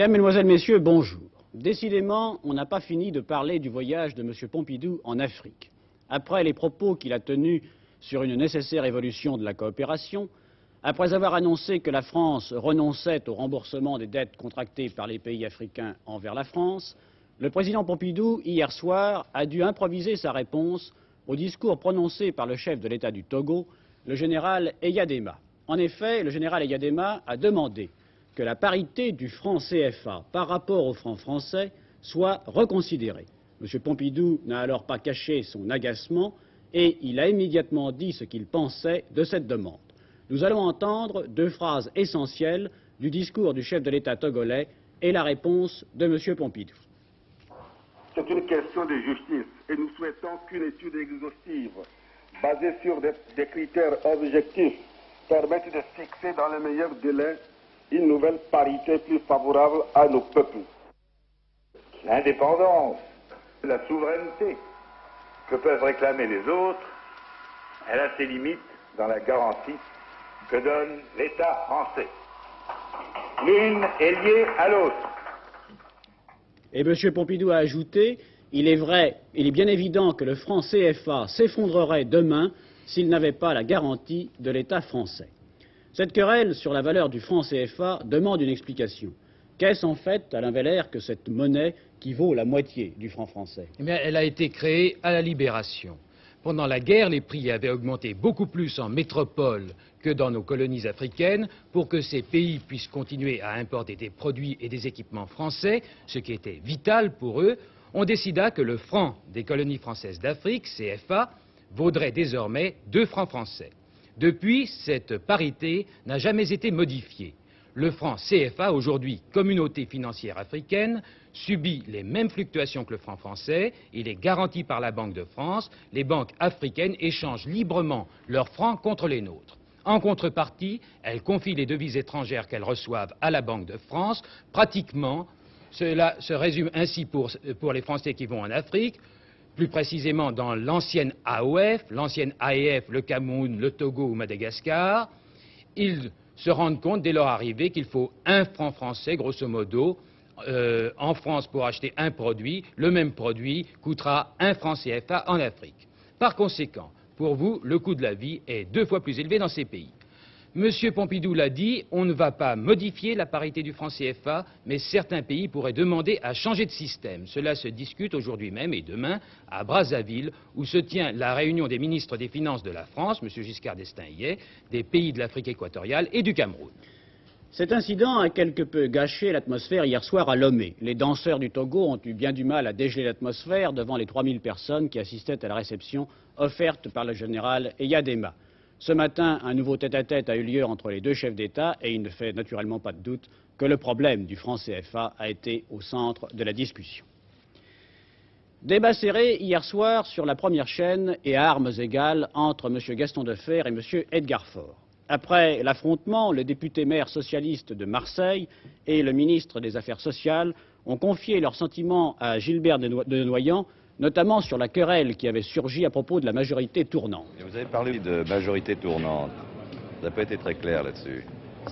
Mesdames, Mesdemoiselles, Messieurs, bonjour. Décidément, on n'a pas fini de parler du voyage de M. Pompidou en Afrique. Après les propos qu'il a tenus sur une nécessaire évolution de la coopération, après avoir annoncé que la France renonçait au remboursement des dettes contractées par les pays africains envers la France, le président Pompidou, hier soir, a dû improviser sa réponse au discours prononcé par le chef de l'État du Togo, le général Eyadema. En effet, le général Eyadema a demandé que la parité du franc CFA par rapport au franc français soit reconsidérée. M. Pompidou n'a alors pas caché son agacement et il a immédiatement dit ce qu'il pensait de cette demande. Nous allons entendre deux phrases essentielles du discours du chef de l'État togolais et la réponse de M. Pompidou. C'est une question de justice et nous souhaitons qu'une étude exhaustive basée sur des critères objectifs permette de fixer dans les meilleurs délais une nouvelle parité plus favorable à nos peuples. L'indépendance, la souveraineté que peuvent réclamer les autres, elle a ses limites dans la garantie que donne l'État français. L'une est liée à l'autre. Et M. Pompidou a ajouté « Il est vrai, il est bien évident que le franc CFA s'effondrerait demain s'il n'avait pas la garantie de l'État français ». Cette querelle sur la valeur du franc CFA demande une explication. Qu'est-ce en fait, Alain Weller, que cette monnaie qui vaut la moitié du franc français? Eh bien, elle a été créée à la Libération. Pendant la guerre, les prix avaient augmenté beaucoup plus en métropole que dans nos colonies africaines pour que ces pays puissent continuer à importer des produits et des équipements français, ce qui était vital pour eux. On décida que le franc des colonies françaises d'Afrique, CFA, vaudrait désormais 2 francs français. Depuis, cette parité n'a jamais été modifiée. Le franc CFA, aujourd'hui communauté financière africaine, subit les mêmes fluctuations que le franc français. Il est garanti par la Banque de France. Les banques africaines échangent librement leurs francs contre les nôtres. En contrepartie, elles confient les devises étrangères qu'elles reçoivent à la Banque de France. Pratiquement, cela se résume ainsi pour les Français qui vont en Afrique. Plus précisément dans l'ancienne AOF, l'ancienne AEF, le Cameroun, le Togo ou Madagascar, ils se rendent compte dès leur arrivée qu'il faut 1 franc français, grosso modo, en France pour acheter un produit. Le même produit coûtera 1 franc CFA en Afrique. Par conséquent, pour vous, le coût de la vie est 2 fois plus élevé dans ces pays. Monsieur Pompidou l'a dit, on ne va pas modifier la parité du franc CFA, mais certains pays pourraient demander à changer de système. Cela se discute aujourd'hui même et demain à Brazzaville, où se tient la réunion des ministres des Finances de la France, M. Giscard d'Estaing y est, des pays de l'Afrique équatoriale et du Cameroun. Cet incident a quelque peu gâché l'atmosphère hier soir à Lomé. Les danseurs du Togo ont eu bien du mal à dégeler l'atmosphère devant les 3000 personnes qui assistaient à la réception offerte par le général Eyadema. Ce matin, un nouveau tête-à-tête a eu lieu entre les deux chefs d'État et il ne fait naturellement pas de doute que le problème du franc CFA a été au centre de la discussion. Débat serré hier soir sur la première chaîne et à armes égales entre M. Gaston Defferre et M. Edgar Faure. Après l'affrontement, le député maire socialiste de Marseille et le ministre des Affaires sociales ont confié leurs sentiments à Gilbert Denoyan, notamment sur la querelle qui avait surgi à propos de la majorité tournante. Vous avez parlé de majorité tournante. Ça n'a pas été très clair là-dessus.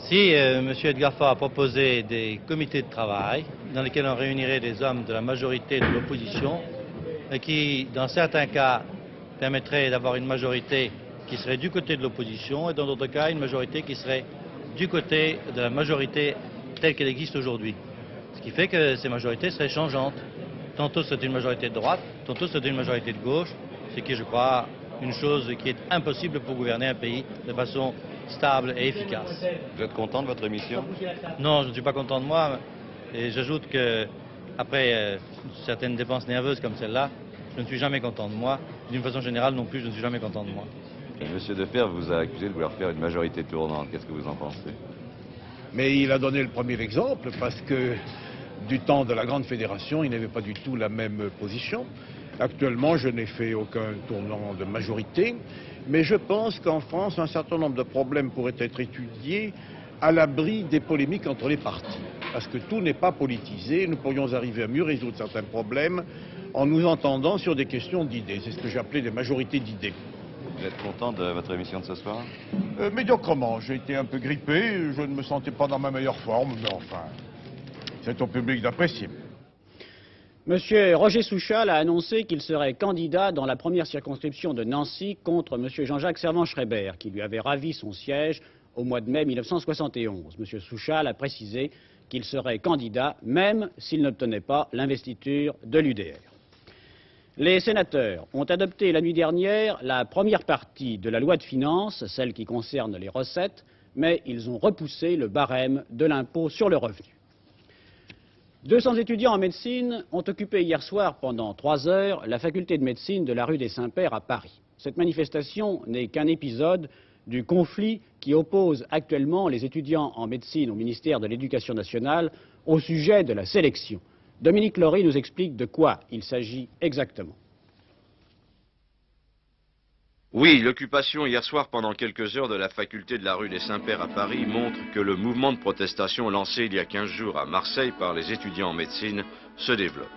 Si M. Edgar Faure a proposé des comités de travail dans lesquels on réunirait des hommes de la majorité de l'opposition et qui, dans certains cas, permettraient d'avoir une majorité qui serait du côté de l'opposition et dans d'autres cas, une majorité qui serait du côté de la majorité telle qu'elle existe aujourd'hui. Ce qui fait que ces majorités seraient changeantes. Tantôt c'est une majorité de droite, tantôt c'est une majorité de gauche, ce qui est, je crois, une chose qui est impossible pour gouverner un pays de façon stable et efficace. Vous êtes content de votre émission? Non, je ne suis pas content de moi. Et j'ajoute que, après certaines dépenses nerveuses comme celle-là, je ne suis jamais content de moi. D'une façon générale non plus, je ne suis jamais content de moi. Monsieur Defferre vous a accusé de vouloir faire une majorité tournante. Qu'est-ce que vous en pensez? Mais il a donné le premier exemple parce que du temps de la Grande Fédération, il n'avait pas du tout la même position. Actuellement, je n'ai fait aucun tournant de majorité, mais je pense qu'en France, un certain nombre de problèmes pourraient être étudiés à l'abri des polémiques entre les partis. Parce que tout n'est pas politisé, nous pourrions arriver à mieux résoudre certains problèmes en nous entendant sur des questions d'idées. C'est ce que j'ai appelé des majorités d'idées. Vous êtes content de votre émission de ce soir? Médiocrement, j'ai été un peu grippé, je ne me sentais pas dans ma meilleure forme, mais enfin... C'est au public d'apprécier. Monsieur Roger Souchal a annoncé qu'il serait candidat dans la première circonscription de Nancy contre monsieur Jean-Jacques Servan-Schreiber, qui lui avait ravi son siège au mois de mai 1971. Monsieur Souchal a précisé qu'il serait candidat même s'il n'obtenait pas l'investiture de l'UDR. Les sénateurs ont adopté la nuit dernière la première partie de la loi de finances, celle qui concerne les recettes, mais ils ont repoussé le barème de l'impôt sur le revenu. 200 étudiants en médecine ont occupé hier soir pendant 3 heures la faculté de médecine de la rue des Saints-Pères à Paris. Cette manifestation n'est qu'un épisode du conflit qui oppose actuellement les étudiants en médecine au ministère de l'Éducation nationale au sujet de la sélection. Dominique Laury nous explique de quoi il s'agit exactement. Oui, l'occupation hier soir pendant quelques heures de la faculté de la rue des Saints-Pères à Paris montre que le mouvement de protestation lancé il y a 15 jours à Marseille par les étudiants en médecine se développe.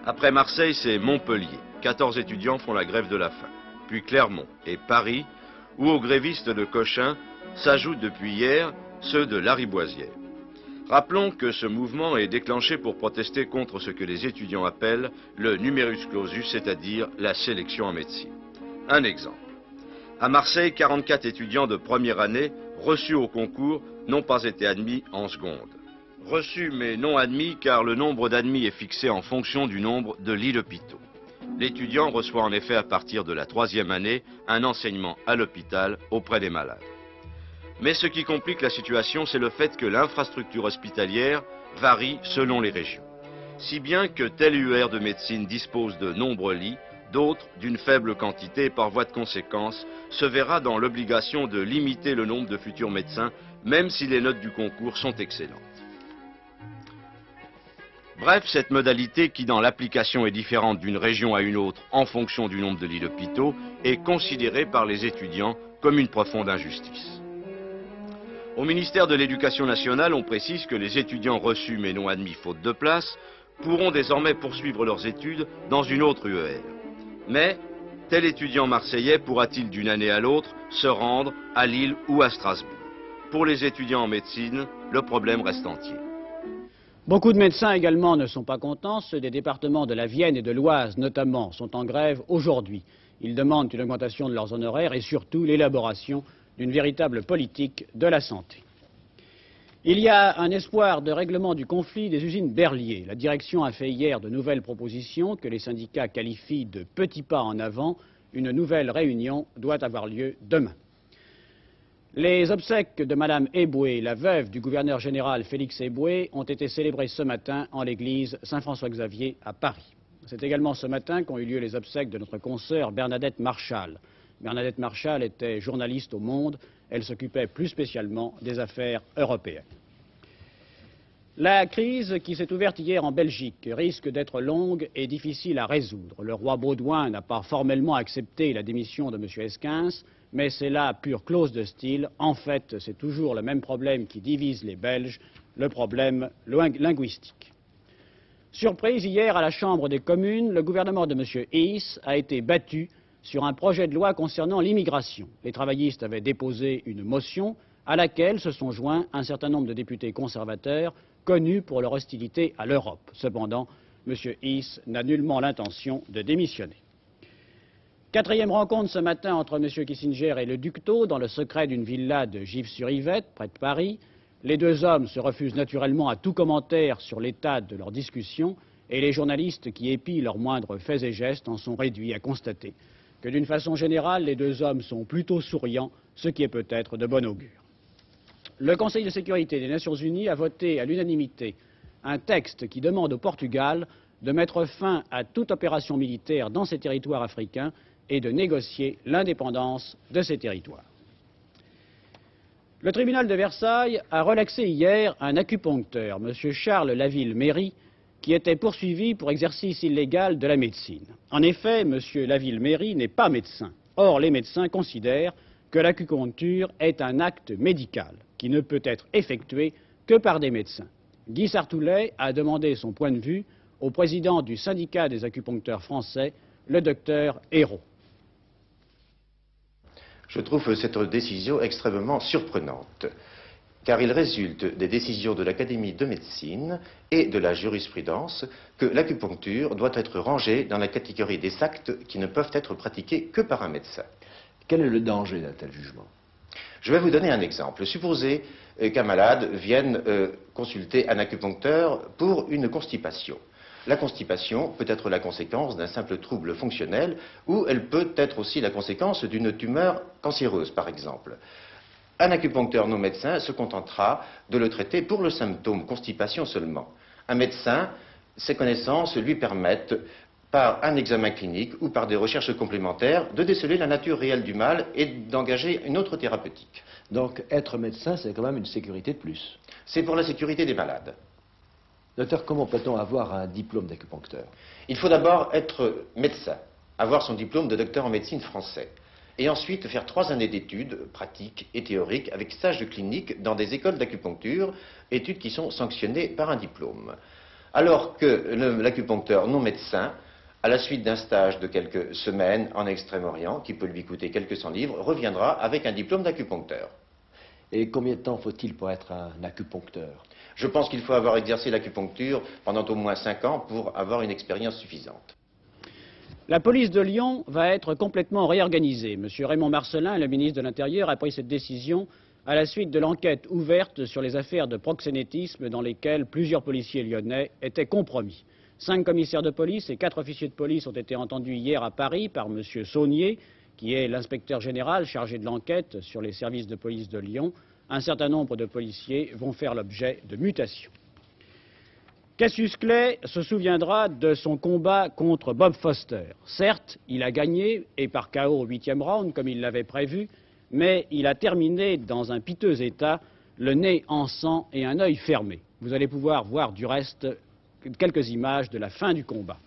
Après Marseille, c'est Montpellier. 14 étudiants font la grève de la faim. Puis Clermont et Paris, où aux grévistes de Cochin s'ajoutent depuis hier ceux de Lariboisière. Rappelons que ce mouvement est déclenché pour protester contre ce que les étudiants appellent le numerus clausus, c'est-à-dire la sélection en médecine. Un exemple. À Marseille, 44 étudiants de première année reçus au concours n'ont pas été admis en seconde. Reçus mais non admis car le nombre d'admis est fixé en fonction du nombre de lits d'hôpitaux. L'étudiant reçoit en effet à partir de la 3e année un enseignement à l'hôpital auprès des malades. Mais ce qui complique la situation, c'est le fait que l'infrastructure hospitalière varie selon les régions. Si bien que tel UR de médecine dispose de nombreux lits, d'autres d'une faible quantité et par voie de conséquence se verra dans l'obligation de limiter le nombre de futurs médecins, même si les notes du concours sont excellentes. Bref, cette modalité qui dans l'application est différente d'une région à une autre en fonction du nombre de lits d'hôpitaux est considérée par les étudiants comme une profonde injustice. Au ministère de l'Éducation nationale, on précise que les étudiants reçus mais non admis faute de place pourront désormais poursuivre leurs études dans une autre UER. Mais tel étudiant marseillais pourra-t-il d'une année à l'autre se rendre à Lille ou à Strasbourg? Pour les étudiants en médecine, le problème reste entier. Beaucoup de médecins également ne sont pas contents. Ceux des départements de la Vienne et de l'Oise notamment sont en grève aujourd'hui. Ils demandent une augmentation de leurs honoraires et surtout l'élaboration d'une véritable politique de la santé. Il y a un espoir de règlement du conflit des usines Berlier. La direction a fait hier de nouvelles propositions que les syndicats qualifient de petits pas en avant. Une nouvelle réunion doit avoir lieu demain. Les obsèques de Mme Eboué, la veuve du gouverneur général Félix Eboué, ont été célébrées ce matin en l'église Saint-François-Xavier à Paris. C'est également ce matin qu'ont eu lieu les obsèques de notre consoeur Bernadette Marchal. Bernadette Marchal était journaliste au Monde. Elle s'occupait plus spécialement des affaires européennes. La crise qui s'est ouverte hier en Belgique risque d'être longue et difficile à résoudre. Le roi Baudouin n'a pas formellement accepté la démission de M. Esquins, mais c'est là pure clause de style. En fait, c'est toujours le même problème qui divise les Belges, le problème linguistique. Surprise hier à la Chambre des communes, le gouvernement de M. Hiss a été battu sur un projet de loi concernant l'immigration. Les travaillistes avaient déposé une motion à laquelle se sont joints un certain nombre de députés conservateurs connus pour leur hostilité à l'Europe. Cependant, M. Hiss n'a nullement l'intention de démissionner. 4e rencontre ce matin entre M. Kissinger et le Ducteau dans le secret d'une villa de Gif-sur-Yvette, près de Paris. Les deux hommes se refusent naturellement à tout commentaire sur l'état de leur discussion et les journalistes qui épient leurs moindres faits et gestes en sont réduits à constater que d'une façon générale, les deux hommes sont plutôt souriants, ce qui est peut-être de bon augure. Le Conseil de sécurité des Nations Unies a voté à l'unanimité un texte qui demande au Portugal de mettre fin à toute opération militaire dans ces territoires africains et de négocier l'indépendance de ces territoires. Le tribunal de Versailles a relaxé hier un acupuncteur, M. Charles Laville-Méry, qui était poursuivi pour exercice illégal de la médecine. En effet, M. Laville-Méry n'est pas médecin. Or, les médecins considèrent que l'acupuncture est un acte médical qui ne peut être effectué que par des médecins. Guy Sartoulet a demandé son point de vue au président du syndicat des acupuncteurs français, le docteur Hérault. Je trouve cette décision extrêmement surprenante. car il résulte des décisions de l'Académie de médecine et de la jurisprudence que l'acupuncture doit être rangée dans la catégorie des actes qui ne peuvent être pratiqués que par un médecin. Quel est le danger d'un tel jugement? Je vais vous donner un exemple. Supposez qu'un malade vienne consulter un acupuncteur pour une constipation. La constipation peut être la conséquence d'un simple trouble fonctionnel ou elle peut être aussi la conséquence d'une tumeur cancéreuse, par exemple. Un acupuncteur non médecin se contentera de le traiter pour le symptôme constipation seulement. Un médecin, ses connaissances lui permettent, par un examen clinique ou par des recherches complémentaires, de déceler la nature réelle du mal et d'engager une autre thérapeutique. Donc être médecin, c'est quand même une sécurité de plus. C'est pour la sécurité des malades. Docteur, comment peut-on avoir un diplôme d'acupuncteur? Il faut d'abord être médecin, avoir son diplôme de docteur en médecine français, et ensuite faire 3 années d'études pratiques et théoriques avec stage clinique dans des écoles d'acupuncture, études qui sont sanctionnées par un diplôme. Alors que l'acupuncteur non médecin, à la suite d'un stage de quelques semaines en Extrême-Orient, qui peut lui coûter quelques cents livres, reviendra avec un diplôme d'acupuncteur. Et combien de temps faut-il pour être un acupuncteur? Je pense qu'il faut avoir exercé l'acupuncture pendant au moins 5 ans pour avoir une expérience suffisante. La police de Lyon va être complètement réorganisée. M. Raymond Marcellin, le ministre de l'Intérieur, a pris cette décision à la suite de l'enquête ouverte sur les affaires de proxénétisme dans lesquelles plusieurs policiers lyonnais étaient compromis. 5 commissaires de police et 4 officiers de police ont été entendus hier à Paris par M. Saunier, qui est l'inspecteur général chargé de l'enquête sur les services de police de Lyon. Un certain nombre de policiers vont faire l'objet de mutations. Cassius Clay se souviendra de son combat contre Bob Foster. Certes, il a gagné, et par KO au 8e round, comme il l'avait prévu, mais il a terminé dans un piteux état, le nez en sang et un œil fermé. Vous allez pouvoir voir du reste quelques images de la fin du combat.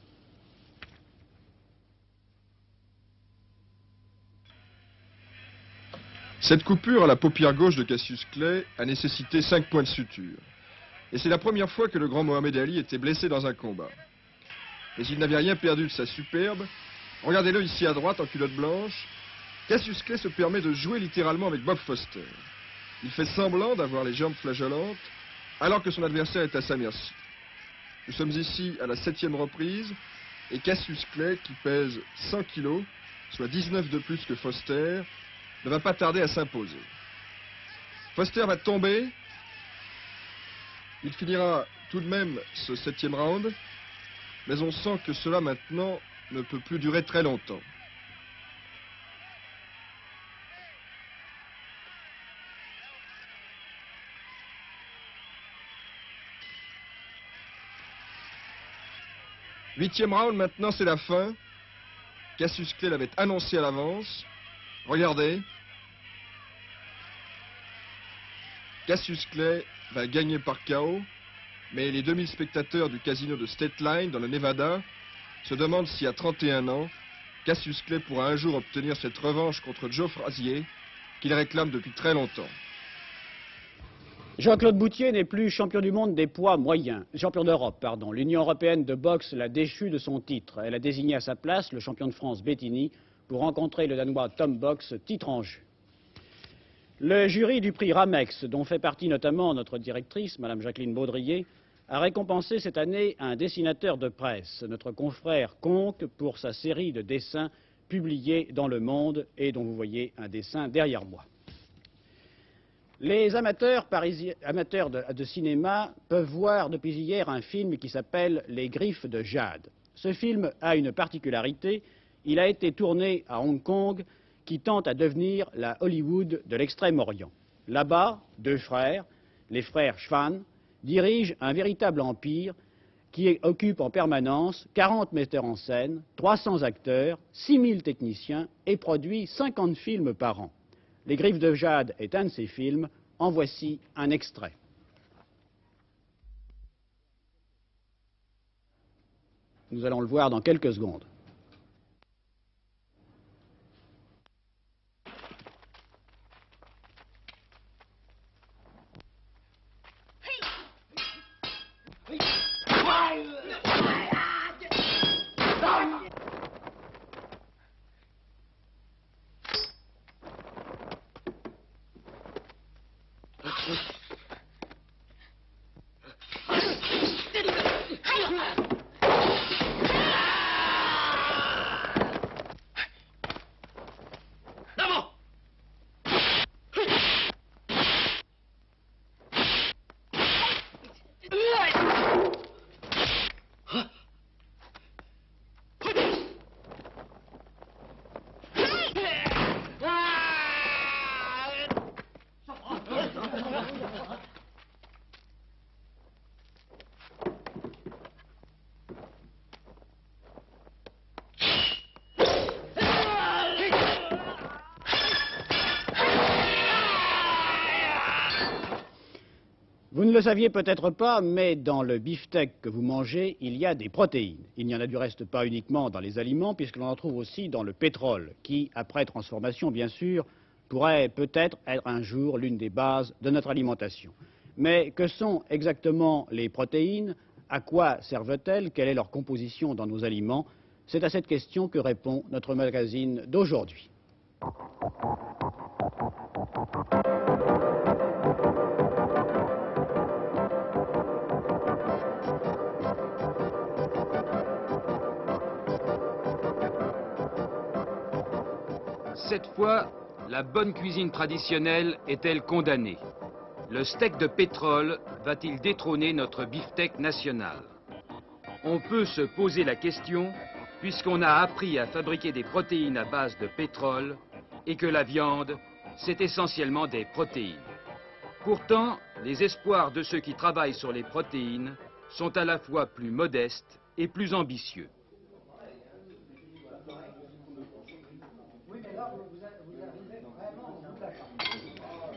Cette coupure à la paupière gauche de Cassius Clay a nécessité 5 points de suture. Et c'est la première fois que le grand Mohamed Ali était blessé dans un combat. Mais il n'avait rien perdu de sa superbe. Regardez-le ici à droite en culotte blanche. Cassius Clay se permet de jouer littéralement avec Bob Foster. Il fait semblant d'avoir les jambes flageolantes, alors que son adversaire est à sa merci. Nous sommes ici à la 7e reprise, et Cassius Clay, qui pèse 100 kilos, soit 19 de plus que Foster, ne va pas tarder à s'imposer. Foster va tomber. Il finira tout de même ce 7e round, mais on sent que cela maintenant ne peut plus durer très longtemps. Huitième round, maintenant c'est la fin. Cassius Clay l'avait annoncé à l'avance. Regardez. Cassius Clay va gagner par KO, mais les 2000 spectateurs du casino de State Line dans le Nevada se demandent si à 31 ans, Cassius Clay pourra un jour obtenir cette revanche contre Joe Frazier qu'il réclame depuis très longtemps. Jean-Claude Boutier n'est plus champion du monde des poids moyens, champion d'Europe, pardon. L'Union européenne de boxe l'a déchu de son titre. Elle a désigné à sa place le champion de France Bettini pour rencontrer le Danois Tom Box, titre en jeu. Le jury du prix Ramex, dont fait partie notamment notre directrice, Mme Jacqueline Baudrier, a récompensé cette année un dessinateur de presse, notre confrère Conque, pour sa série de dessins publiés dans Le Monde et dont vous voyez un dessin derrière moi. Les amateurs de cinéma peuvent voir depuis hier un film qui s'appelle Les Griffes de Jade. Ce film a une particularité, il a été tourné à Hong Kong, qui tente à devenir la Hollywood de l'Extrême-Orient. Là-bas, 2 frères, les frères Schwan, dirigent un véritable empire qui occupe en permanence 40 metteurs en scène, 300 acteurs, 6000 techniciens et produit 50 films par an. Les Griffes de Jade est un de ces films, en voici un extrait. Nous allons le voir dans quelques secondes. Vous ne le saviez peut-être pas, mais dans le beefsteak que vous mangez, il y a des protéines. Il n'y en a du reste pas uniquement dans les aliments, puisque l'on en trouve aussi dans le pétrole, qui, après transformation bien sûr, pourrait peut-être être un jour l'une des bases de notre alimentation. Mais que sont exactement les protéines? À quoi servent-elles? Quelle est leur composition dans nos aliments? C'est à cette question que répond notre magazine d'aujourd'hui. Cette fois, la bonne cuisine traditionnelle est-elle condamnée? Le steak de pétrole va-t-il détrôner notre beefsteak national? On peut se poser la question puisqu'on a appris à fabriquer des protéines à base de pétrole et que la viande, c'est essentiellement des protéines. Pourtant, les espoirs de ceux qui travaillent sur les protéines sont à la fois plus modestes et plus ambitieux.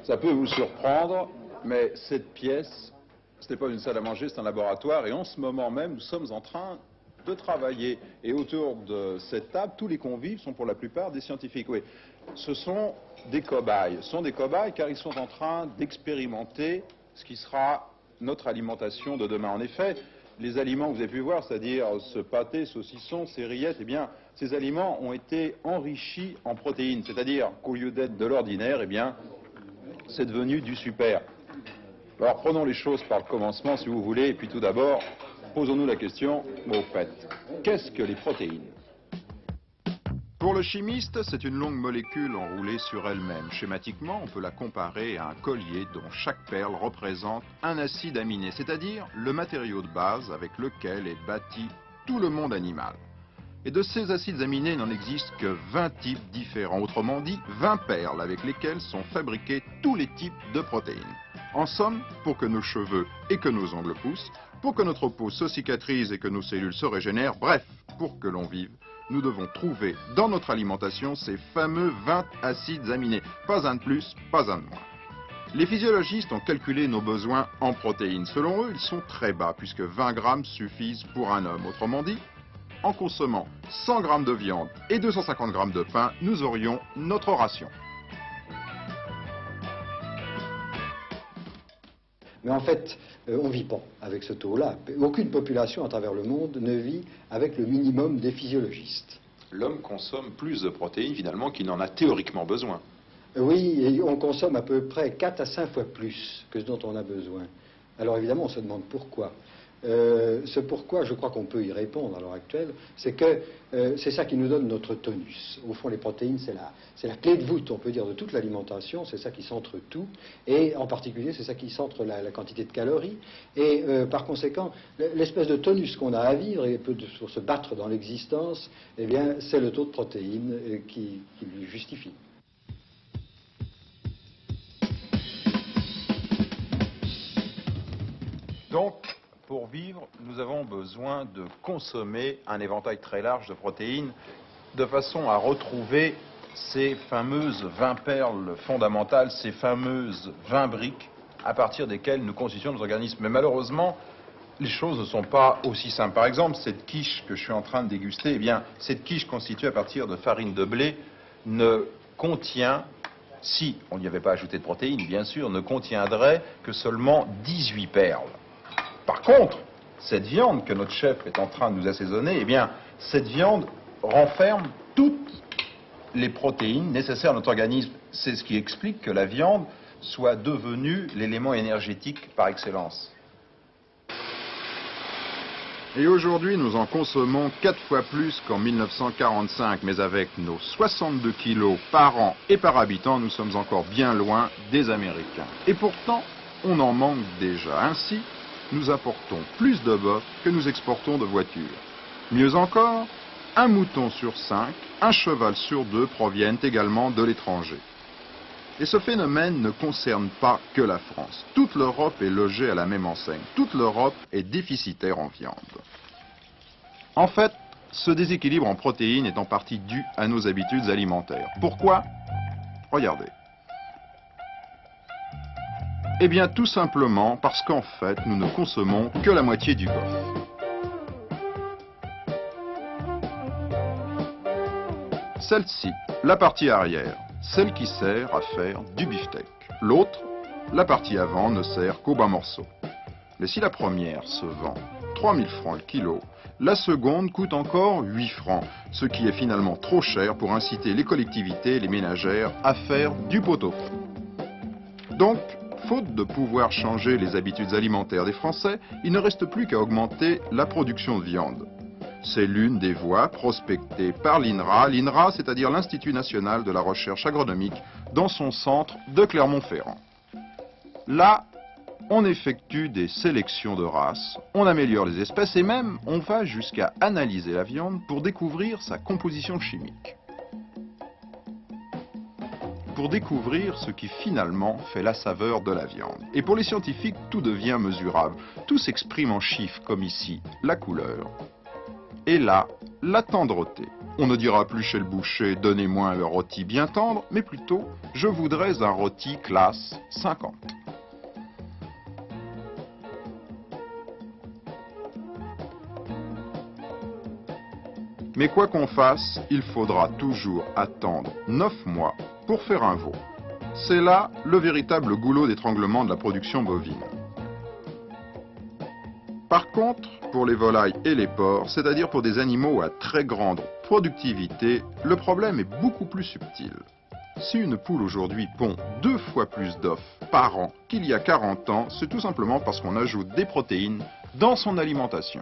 Ça peut vous surprendre, mais cette pièce, ce n'est pas une salle à manger, c'est un laboratoire. Et en ce moment même, nous sommes en train de travailler. Et autour de cette table, tous les convives sont pour la plupart des scientifiques. Oui, ce sont des cobayes. Ce sont des cobayes car ils sont en train d'expérimenter ce qui sera notre alimentation de demain. En effet, les aliments que vous avez pu voir, c'est-à-dire ce pâté, saucisson, ces rillettes, eh bien, ces aliments ont été enrichis en protéines. C'est-à-dire qu'au lieu d'être de l'ordinaire, eh bien, c'est devenu du super. Alors prenons les choses par le commencement si vous voulez, et puis tout d'abord, posons-nous la question, au fait, qu'est-ce que les protéines? Pour le chimiste, c'est une longue molécule enroulée sur elle-même. Schématiquement, on peut la comparer à un collier dont chaque perle représente un acide aminé, c'est-à-dire le matériau de base avec lequel est bâti tout le monde animal. Et de ces acides aminés, il n'en existe que 20 types différents, autrement dit 20 perles avec lesquelles sont fabriqués tous les types de protéines. En somme, pour que nos cheveux et que nos ongles poussent, pour que notre peau se cicatrise et que nos cellules se régénèrent, bref, pour que l'on vive, nous devons trouver dans notre alimentation ces fameux 20 acides aminés. Pas un de plus, pas un de moins. Les physiologistes ont calculé nos besoins en protéines. Selon eux, ils sont très bas, puisque 20 grammes suffisent pour un homme. Autrement dit, en consommant 100 grammes de viande et 250 grammes de pain, nous aurions notre ration. Mais en fait, on ne vit pas avec ce taux-là. Aucune population à travers le monde ne vit avec le minimum des physiologistes. L'homme consomme plus de protéines finalement qu'il n'en a théoriquement besoin. Oui, et on consomme à peu près 4 à 5 fois plus que ce dont on a besoin. Alors évidemment, on se demande pourquoi. Ce pourquoi, je crois qu'on peut y répondre à l'heure actuelle, c'est que c'est ça qui nous donne notre tonus. Au fond, les protéines, c'est la clé de voûte, on peut dire, de toute l'alimentation, c'est ça qui centre tout, et en particulier, c'est ça qui centre la quantité de calories, et par conséquent, l'espèce de tonus qu'on a à vivre, et pour se battre dans l'existence, eh bien, c'est le taux de protéines qui lui justifie. Donc, pour vivre, nous avons besoin de consommer un éventail très large de protéines de façon à retrouver ces fameuses 20 perles fondamentales, ces fameuses 20 briques à partir desquelles nous constituons nos organismes. Mais malheureusement, les choses ne sont pas aussi simples. Par exemple, cette quiche que je suis en train de déguster, eh bien, cette quiche constituée à partir de farine de blé ne contient, si on n'y avait pas ajouté de protéines, bien sûr, ne contiendrait que seulement 18 perles. Par contre, cette viande que notre chef est en train de nous assaisonner, eh bien, cette viande renferme toutes les protéines nécessaires à notre organisme. C'est ce qui explique que la viande soit devenue l'élément énergétique par excellence. Et aujourd'hui, nous en consommons 4 fois plus qu'en 1945, mais avec nos 62 kilos par an et par habitant, nous sommes encore bien loin des Américains. Et pourtant, on en manque déjà. Ainsi, nous apportons plus de bœuf que nous exportons de voitures. Mieux encore, un mouton sur 5, un cheval sur 2 proviennent également de l'étranger. Et ce phénomène ne concerne pas que la France. Toute l'Europe est logée à la même enseigne. Toute l'Europe est déficitaire en viande. En fait, ce déséquilibre en protéines est en partie dû à nos habitudes alimentaires. Pourquoi? Regardez. Eh bien tout simplement parce qu'en fait nous ne consommons que la moitié du bœuf. Celle-ci, la partie arrière, celle qui sert à faire du beefsteak. L'autre, la partie avant, ne sert qu'au bas morceau. Mais si la première se vend 3000 francs le kilo, la seconde coûte encore 8 francs, ce qui est finalement trop cher pour inciter les collectivités et les ménagères à faire du pot-au-feu. Donc, faute de pouvoir changer les habitudes alimentaires des Français, il ne reste plus qu'à augmenter la production de viande. C'est l'une des voies prospectées par l'INRA, c'est-à-dire l'Institut national de la recherche agronomique, dans son centre de Clermont-Ferrand. Là, on effectue des sélections de races, on améliore les espèces et même on va jusqu'à analyser la viande pour découvrir sa composition chimique. Pour découvrir ce qui finalement fait la saveur de la viande. Et pour les scientifiques, tout devient mesurable. Tout s'exprime en chiffres, comme ici, la couleur. Et là, la tendreté. On ne dira plus chez le boucher, donnez-moi un rôti bien tendre, mais plutôt, je voudrais un rôti classe 50. Mais quoi qu'on fasse, il faudra toujours attendre 9 mois pour faire un veau. C'est là le véritable goulot d'étranglement de la production bovine. Par contre, pour les volailles et les porcs, c'est-à-dire pour des animaux à très grande productivité, le problème est beaucoup plus subtil. Si une poule aujourd'hui pond 2 fois plus d'œufs par an qu'il y a 40 ans, c'est tout simplement parce qu'on ajoute des protéines dans son alimentation.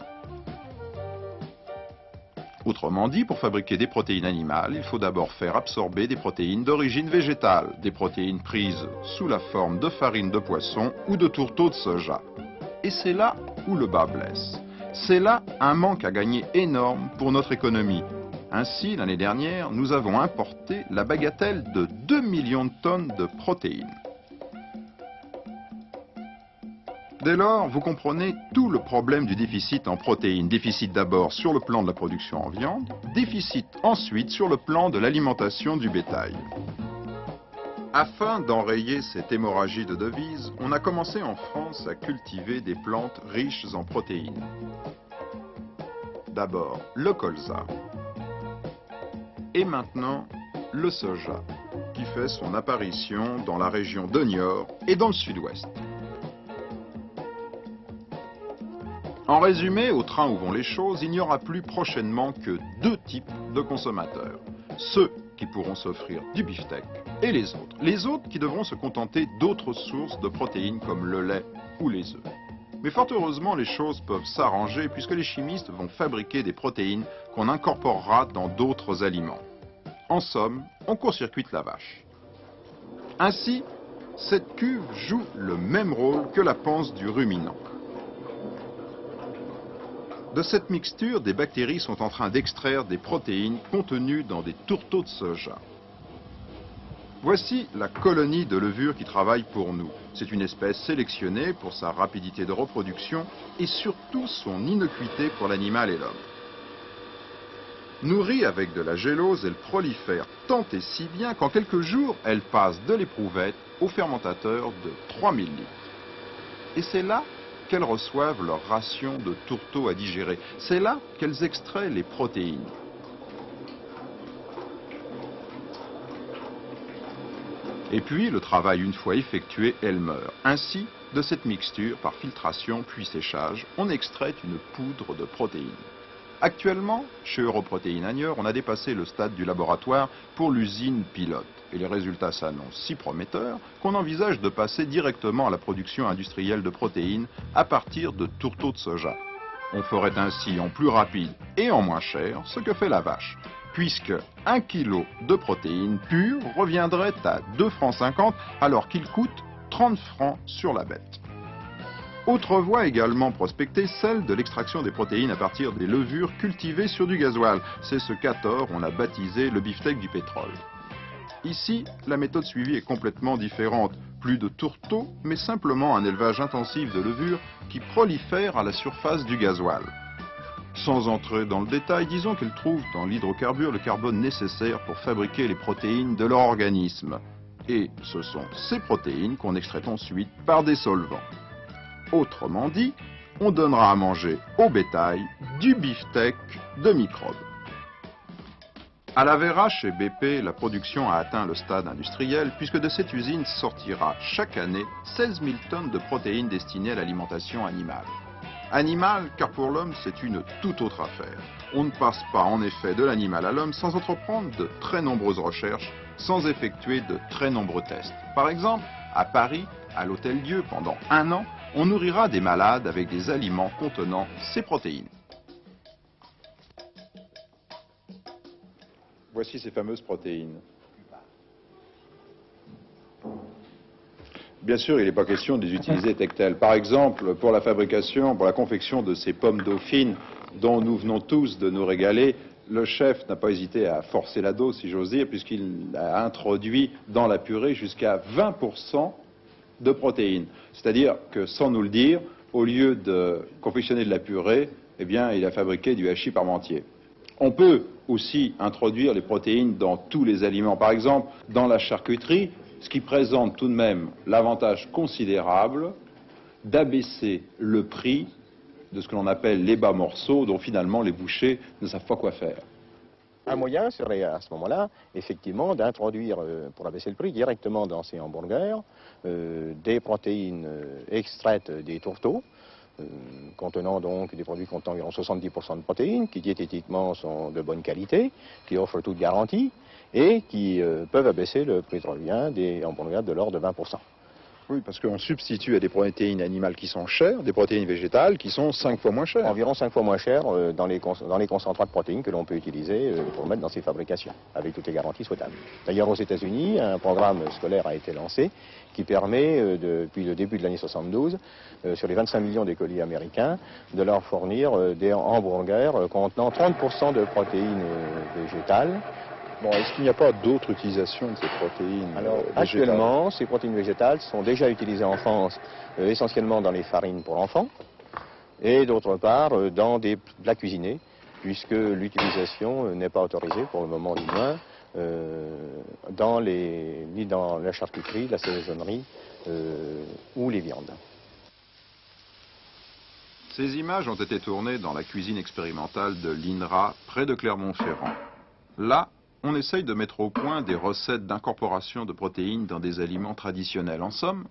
Autrement dit, pour fabriquer des protéines animales, il faut d'abord faire absorber des protéines d'origine végétale, des protéines prises sous la forme de farine de poisson ou de tourteaux de soja. Et c'est là où le bas blesse. C'est là un manque à gagner énorme pour notre économie. Ainsi, l'année dernière, nous avons importé la bagatelle de 2 millions de tonnes de protéines. Dès lors, vous comprenez tout le problème du déficit en protéines. Déficit d'abord sur le plan de la production en viande, déficit ensuite sur le plan de l'alimentation du bétail. Afin d'enrayer cette hémorragie de devises, on a commencé en France à cultiver des plantes riches en protéines. D'abord le colza et maintenant le soja, qui fait son apparition dans la région de Niort et dans le sud-ouest. En résumé, au train où vont les choses, il n'y aura plus prochainement que 2 types de consommateurs. Ceux qui pourront s'offrir du beefsteak et les autres. Les autres qui devront se contenter d'autres sources de protéines comme le lait ou les œufs. Mais fort heureusement, les choses peuvent s'arranger puisque les chimistes vont fabriquer des protéines qu'on incorporera dans d'autres aliments. En somme, on court-circuite la vache. Ainsi, cette cuve joue le même rôle que la panse du ruminant. De cette mixture, des bactéries sont en train d'extraire des protéines contenues dans des tourteaux de soja. Voici la colonie de levure qui travaille pour nous. C'est une espèce sélectionnée pour sa rapidité de reproduction et surtout son innocuité pour l'animal et l'homme. Nourrie avec de la gélose, elle prolifère tant et si bien qu'en quelques jours, elle passe de l'éprouvette au fermentateur de 3000 litres. Et c'est là qu'elles reçoivent leur ration de tourteaux à digérer. C'est là qu'elles extraient les protéines. Et puis, le travail une fois effectué, elle meurt. Ainsi, de cette mixture, par filtration puis séchage, on extrait une poudre de protéines. Actuellement, chez Europrotéines à Niort, on a dépassé le stade du laboratoire pour l'usine pilote. Et les résultats s'annoncent si prometteurs qu'on envisage de passer directement à la production industrielle de protéines à partir de tourteaux de soja. On ferait ainsi en plus rapide et en moins cher ce que fait la vache, puisque 1 kg de protéines pures reviendrait à 2,50 francs alors qu'il coûte 30 francs sur la bête. Autre voie également prospectée, celle de l'extraction des protéines à partir des levures cultivées sur du gasoil. C'est ce qu'à tort on a baptisé le beefsteak du pétrole. Ici, la méthode suivie est complètement différente. Plus de tourteaux, mais simplement un élevage intensif de levures qui prolifèrent à la surface du gasoil. Sans entrer dans le détail, disons qu'elles trouvent dans l'hydrocarbure le carbone nécessaire pour fabriquer les protéines de leur organisme. Et ce sont ces protéines qu'on extrait ensuite par des solvants. Autrement dit, on donnera à manger au bétail du beefsteak de microbes. À la Vera, chez BP, la production a atteint le stade industriel puisque de cette usine sortira chaque année 16 000 tonnes de protéines destinées à l'alimentation animale. Animale, car pour l'homme, c'est une toute autre affaire. On ne passe pas en effet de l'animal à l'homme sans entreprendre de très nombreuses recherches, sans effectuer de très nombreux tests. Par exemple, à Paris, à l'Hôtel Dieu, pendant 1 an, on nourrira des malades avec des aliments contenant ces protéines. Voici ces fameuses protéines. Bien sûr, il n'est pas question de les utiliser telles quelles. Par exemple, pour la fabrication, pour la confection de ces pommes dauphines dont nous venons tous de nous régaler, le chef n'a pas hésité à forcer la dose, si j'ose dire, puisqu'il a introduit dans la purée jusqu'à 20% de protéines. C'est-à-dire que, sans nous le dire, au lieu de confectionner de la purée, eh bien, il a fabriqué du hachis parmentier. On peut aussi introduire les protéines dans tous les aliments. Par exemple, dans la charcuterie, ce qui présente tout de même l'avantage considérable d'abaisser le prix de ce que l'on appelle les bas morceaux, dont finalement les bouchers ne savent pas quoi faire. Un moyen serait à ce moment-là, effectivement, d'introduire, pour abaisser le prix, directement dans ces hamburgers, des protéines extraites des tourteaux, contenant donc des produits contenant environ 70% de protéines, qui diététiquement sont de bonne qualité, qui offrent toute garantie, et qui peuvent abaisser le prix de revient des hamburgers de l'ordre de 20%. Oui, parce qu'on substitue à des protéines animales qui sont chères, des protéines végétales qui sont 5 fois moins chères. Environ 5 fois moins chères dans les concentrats de protéines que l'on peut utiliser pour mettre dans ces fabrications, avec toutes les garanties souhaitables. D'ailleurs, aux États-Unis, un programme scolaire a été lancé qui permet, depuis le début de l'année 72, sur les 25 millions d'écoliers américains, de leur fournir des hamburgers contenant 30% de protéines végétales. Bon, est-ce qu'il n'y a pas d'autres utilisations de ces protéines végétales ? Actuellement, ces protéines végétales sont déjà utilisées en France, essentiellement dans les farines pour enfants, et d'autre part dans des plats cuisinés, puisque l'utilisation n'est pas autorisée, pour le moment du moins, ni dans la charcuterie, la saisonnerie ou les viandes. Ces images ont été tournées dans la cuisine expérimentale de l'INRA, près de Clermont-Ferrand. Là, on essaye de mettre au point des recettes d'incorporation de protéines dans des aliments traditionnels. En somme,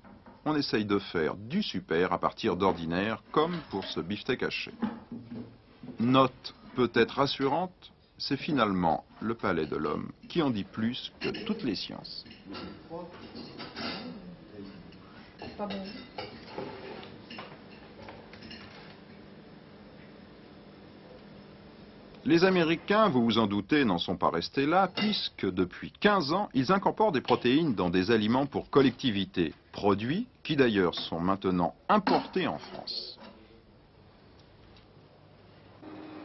on essaye de faire du super à partir d'ordinaire, comme pour ce beefsteak haché. Note peut-être rassurante, c'est finalement le palais de l'homme qui en dit plus que toutes les sciences. Pas bon. Les Américains, vous vous en doutez, n'en sont pas restés là, puisque depuis 15 ans, ils incorporent des protéines dans des aliments pour collectivités, produits qui d'ailleurs sont maintenant importés en France.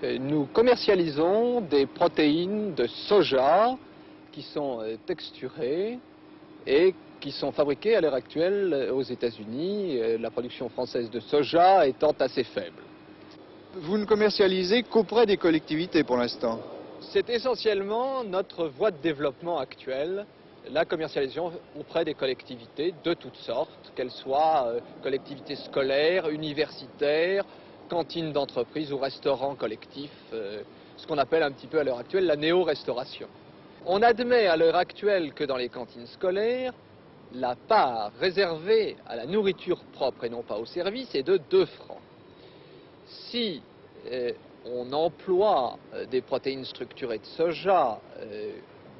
Nous commercialisons des protéines de soja qui sont texturées et qui sont fabriquées à l'heure actuelle aux États-Unis, la production française de soja étant assez faible. Vous ne commercialisez qu'auprès des collectivités pour l'instant? C'est essentiellement notre voie de développement actuelle, la commercialisation auprès des collectivités de toutes sortes, qu'elles soient collectivités scolaires, universitaires, cantines d'entreprise ou restaurants collectifs, ce qu'on appelle un petit peu à l'heure actuelle la néo-restauration. On admet à l'heure actuelle que dans les cantines scolaires, la part réservée à la nourriture propre et non pas au service est de 2 francs. Si on emploie des protéines structurées de soja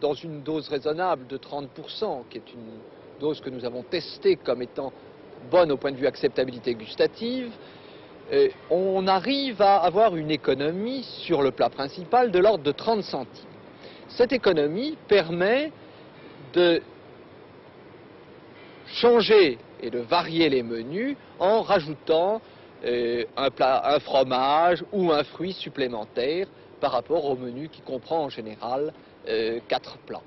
dans une dose raisonnable de 30%, qui est une dose que nous avons testée comme étant bonne au point de vue acceptabilité gustative, on arrive à avoir une économie sur le plat principal de l'ordre de 30 centimes. Cette économie permet de changer et de varier les menus en rajoutant un fromage ou un fruit supplémentaire par rapport au menu qui comprend en général 4 plats.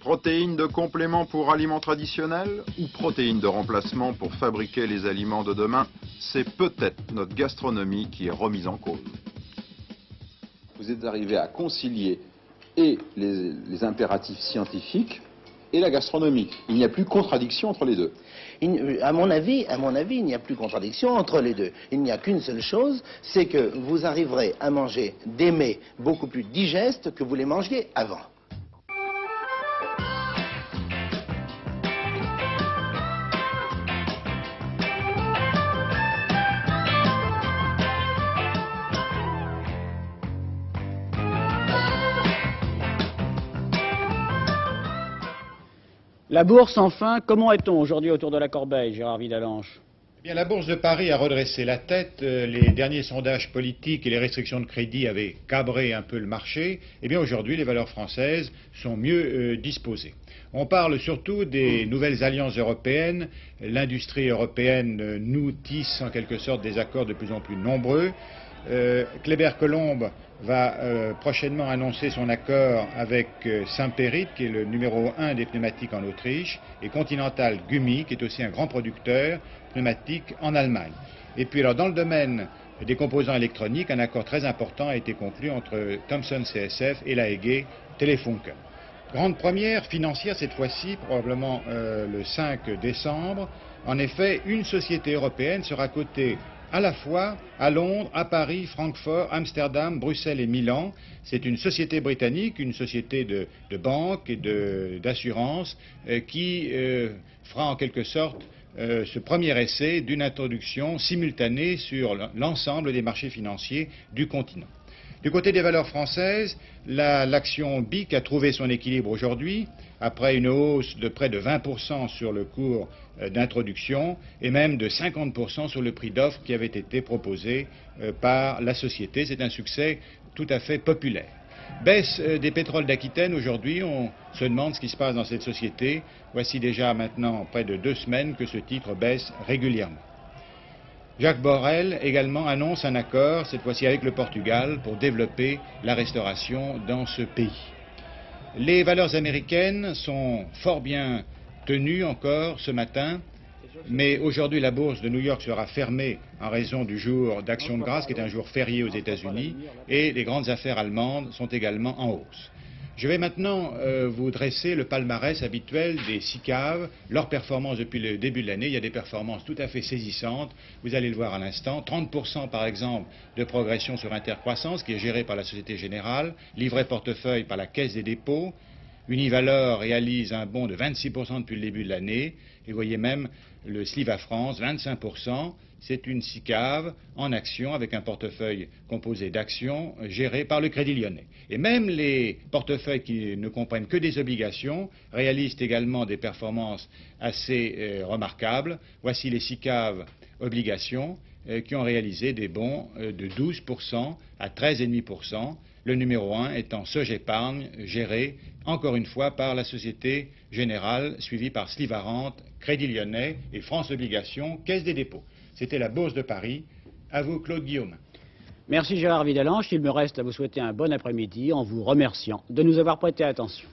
Protéines de complément pour aliments traditionnels ou protéines de remplacement pour fabriquer les aliments de demain, c'est peut-être notre gastronomie qui est remise en cause. Vous êtes arrivé à concilier et les impératifs scientifiques et la gastronomie. Il n'y a plus contradiction entre les deux. À mon avis, il n'y a plus contradiction entre les deux. Il n'y a qu'une seule chose, c'est que vous arriverez à manger des mets beaucoup plus digestes que vous les mangiez avant. La bourse, enfin, comment est-on aujourd'hui autour de la corbeille, Gérard Vidalanche? Bien, la bourse de Paris a redressé la tête. Les derniers sondages politiques et les restrictions de crédit avaient cabré un peu le marché. Eh bien, aujourd'hui, les valeurs françaises sont mieux disposées. On parle surtout des nouvelles alliances européennes. L'industrie européenne nous tisse en quelque sorte des accords de plus en plus nombreux. Kléber-Colomb va prochainement annoncer son accord avec Saint-Périt, qui est le numéro 1 des pneumatiques en Autriche, et Continental Gummi, qui est aussi un grand producteur pneumatique en Allemagne. Et puis alors dans le domaine des composants électroniques, un accord très important a été conclu entre Thomson CSF et la Hege Telefunken. Grande première financière cette fois-ci, probablement le 5 décembre. En effet, une société européenne sera cotée à la fois à Londres, à Paris, Francfort, Amsterdam, Bruxelles et Milan. C'est une société britannique, une société de banque et d'assurance qui fera en quelque sorte ce premier essai d'une introduction simultanée sur l'ensemble des marchés financiers du continent. Du côté des valeurs françaises, l'action BIC a trouvé son équilibre aujourd'hui, après une hausse de près de 20% sur le cours d'introduction et même de 50% sur le prix d'offre qui avait été proposé par la société. C'est un succès tout à fait populaire. Baisse des pétroles d'Aquitaine aujourd'hui, on se demande ce qui se passe dans cette société. Voici déjà maintenant près de 2 semaines que ce titre baisse régulièrement. Jacques Borrell également annonce un accord, cette fois-ci avec le Portugal, pour développer la restauration dans ce pays. Les valeurs américaines sont fort bien tenues encore ce matin, mais aujourd'hui la bourse de New York sera fermée en raison du jour d'Action de grâce, qui est un jour férié aux États-Unis, et les grandes affaires allemandes sont également en hausse. Je vais maintenant vous dresser le palmarès habituel des SICAV, leurs performances depuis le début de l'année. Il y a des performances tout à fait saisissantes, vous allez le voir à l'instant. 30% par exemple de progression sur Intercroissance, qui est gérée par la Société Générale, livret portefeuille par la Caisse des dépôts. Univaleur réalise un bond de 26% depuis le début de l'année, et vous voyez même le Sliva France, 25%. C'est une SICAV en action avec un portefeuille composé d'actions géré par le Crédit Lyonnais. Et même les portefeuilles qui ne comprennent que des obligations réalisent également des performances assez remarquables. Voici les SICAV obligations qui ont réalisé des bons de 12% à 13,5%. Le numéro 1 étant Sogépargne, géré encore une fois par la Société Générale, suivie par Slivarante, Crédit Lyonnais et France Obligations, Caisse des dépôts. C'était la Bourse de Paris. À vous, Claude Guillaume. Merci Gérard Vidalanche. Il me reste à vous souhaiter un bon après-midi en vous remerciant de nous avoir prêté attention.